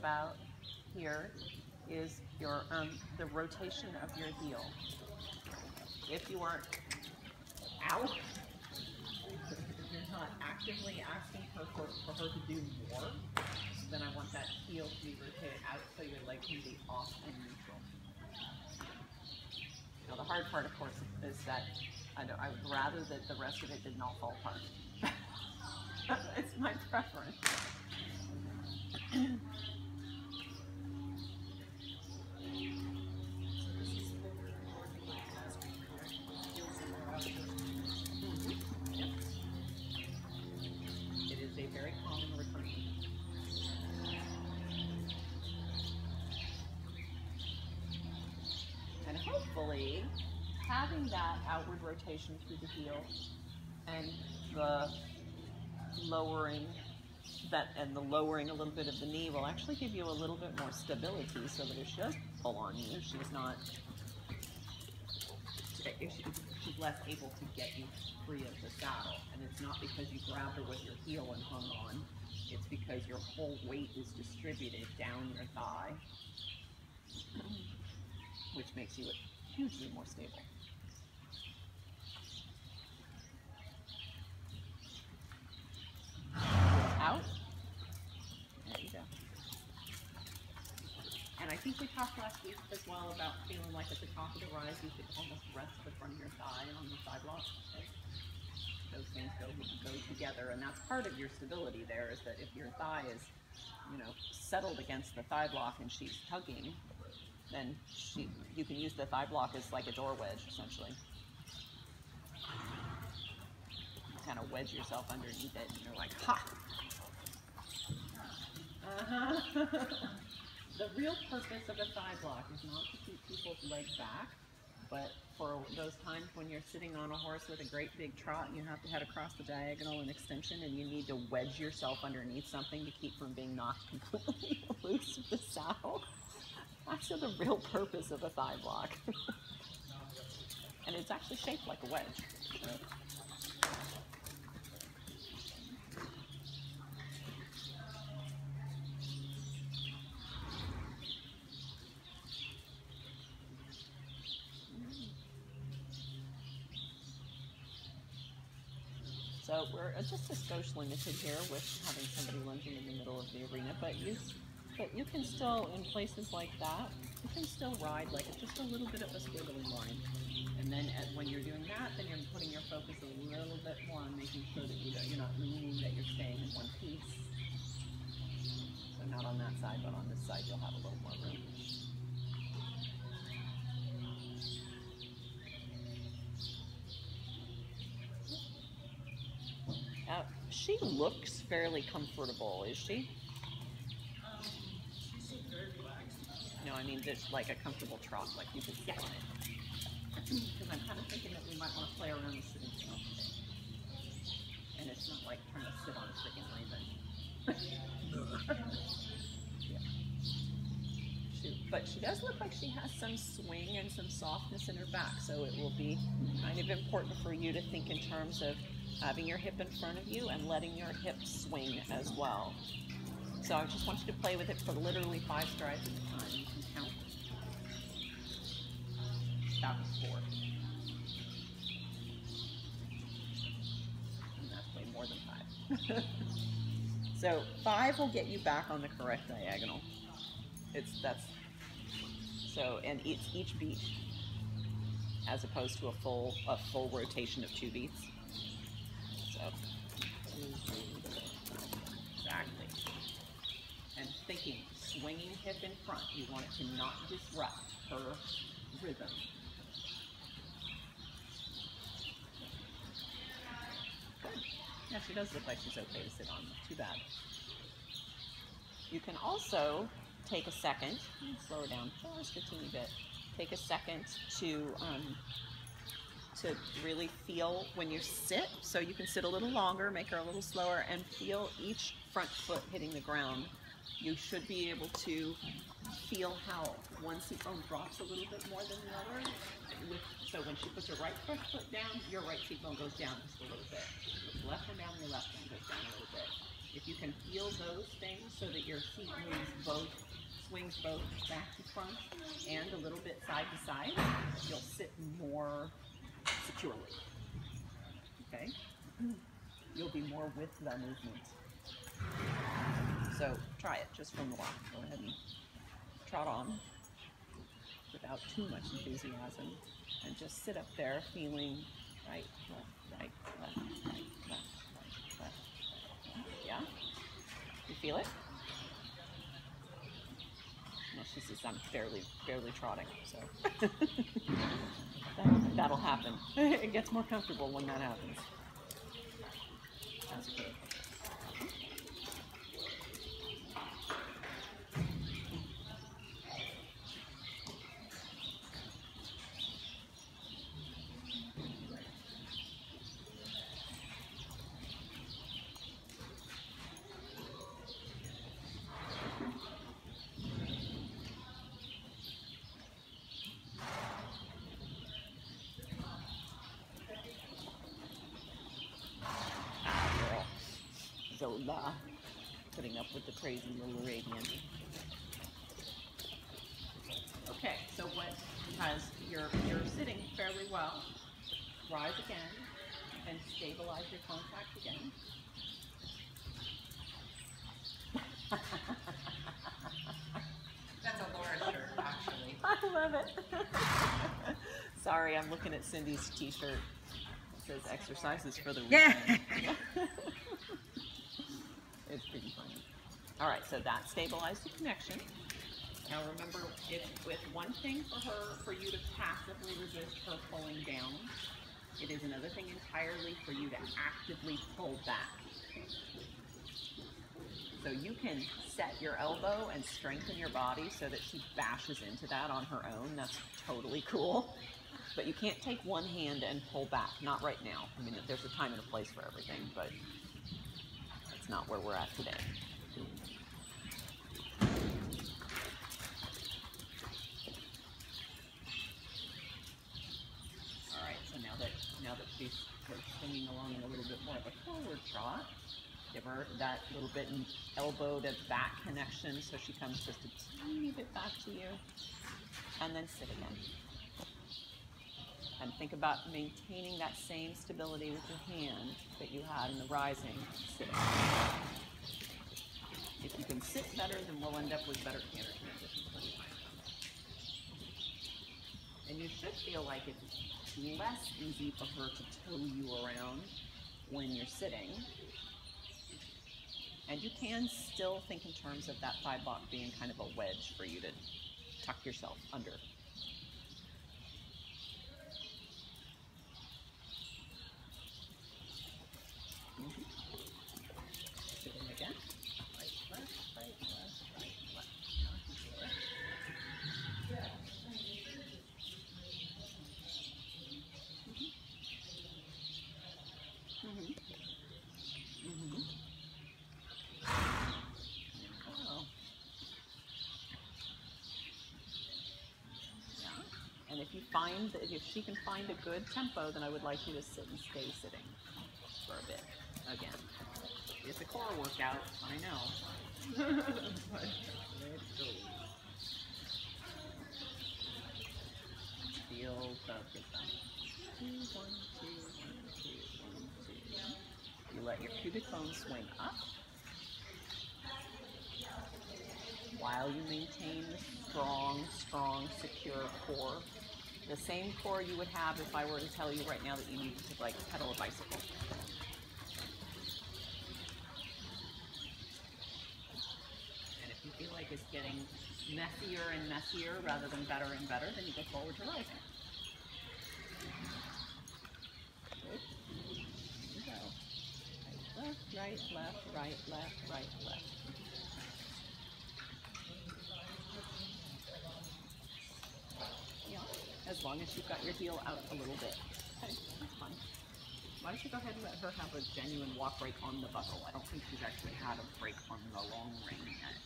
about here is your the rotation of your heel. If you aren't out, if you're not actively asking her for her to do more, then I want that heel to be rotated out so your leg can be off and neutral. Now the hard part, of course, is that I would rather that the rest of it did not fall apart. It's my preference. It is a very common recurrence. And hopefully, having that outward rotation through the heel and the lowering a little bit of the knee will actually give you a little bit more stability, so that if she does pull on you, she's less able to get you free of the saddle. And it's not because you grabbed her with your heel and hung on, it's because your whole weight is distributed down your thigh, which makes you hugely more stable. Out. There you go. And I think we talked last week as well about feeling like at the top of the rise you should almost rest the front of your thigh on the side block. Those things go together, and that's part of your stability there, is that if your thigh is, settled against the thigh block and she's tugging, then you can use the thigh block as like a door wedge, essentially. You kind of wedge yourself underneath it, and you're like, ha! The real purpose of a thigh block is not to keep people's legs back, but for those times when you're sitting on a horse with a great big trot and you have to head across the diagonal in extension and you need to wedge yourself underneath something to keep from being knocked completely loose of the saddle. That's the real purpose of a thigh block. And it's actually shaped like a wedge. So we're just a skosh limited here with having somebody lunging in the middle of the arena, but you can still, in places like that, you can still ride like just a little bit of a squiggly line. And then when you're doing that, then you're putting your focus a little bit more on making sure that you're not leaning, that you're staying in one piece. So not on that side, but on this side you'll have a little more room. She looks fairly comfortable, is she? No, I mean just like a comfortable trot, like you could sit on it. Because I'm kind of thinking that we might want to play around with sitting still today. And it's not like trying to sit on a freaking Laban. Yeah. But she does look like she has some swing and some softness in her back, so it will be kind of important for you to think in terms of having your hip in front of you and letting your hip swing as well. So I just want you to play with it for literally 5 strides at a time. You can count. That was 4. And that's way more than 5. So 5 will get you back on the correct diagonal. And it's each beat, as opposed to a full rotation of 2 beats. So exactly. And thinking, swinging hip in front, you want it to not disrupt her rhythm. Good. Yeah, she does look like she's okay to sit on. Too bad. You can also take a second, slow her down just a teeny bit, take a second to really feel when you sit, so you can sit a little longer, make her a little slower, and feel each front foot hitting the ground. You should be able to feel how one seat bone drops a little bit more than the other. So when she puts her right front foot down, your right seat bone goes down just a little bit. Puts the left one down, your left one goes down a little bit. If you can feel those things so that your feet swings both back to front and a little bit side to side, you'll sit more securely. Okay? You'll be more with the movement. So try it just from the walk. Go ahead and trot on without too much enthusiasm, and just sit up there feeling right, left, right, left, right, left, right, left, right, left. Yeah? You feel it? No, she says I'm barely trotting, so that'll happen. It gets more comfortable when that happens. That's good. Zola, putting up with the crazy little Arabian. Okay, so because you're sitting fairly well, rise again and stabilize your contact again. That's a Laura shirt, actually. I love it. Sorry, I'm looking at Cindy's t-shirt. It says exercises for the weekend. It's pretty funny. All right, so that stabilized the connection. Now remember, it's with one thing for you to passively resist her pulling down. It is another thing entirely for you to actively pull back. So you can set your elbow and strengthen your body so that she bashes into that on her own. That's totally cool. But you can't take one hand and pull back. Not right now. I mean, there's a time and a place for everything, but that's not where we're at today. All right, so now that she's swinging along in a little bit more of a forward trot, give her that little bit elbow to back connection so she comes just a teeny bit back to you, and then sit again. And think about maintaining that same stability with your hand that you had in the rising sitting. If you can sit better, then we'll end up with better canter transitions. And you should feel like it's less easy for her to tow you around when you're sitting. And you can still think in terms of that thigh block being kind of a wedge for you to tuck yourself under. Sitting again. Right, left, right, left, right, left. Oh. Yeah. And if she can find a good tempo, then I would like you to sit and stay sitting for a bit. Again, it's a core workout, I know. But let's go. Feel the rhythm. 2, 1, 2, 1, 2, 1, 2. You let your pubic bone swing up while you maintain the strong, secure core. The same core you would have if I were to tell you right now that you need to like pedal a bicycle. And if you feel like it's getting messier and messier rather than better and better, then you go forward to rising. Good. Here you go. Right, left, right, left, right, left. Yeah, as long as you've got your heel out a little bit. Okay, that's fine. Why don't you go ahead and let her have a genuine walk break on the buckle? I don't think she's actually had a break on the long rein yet.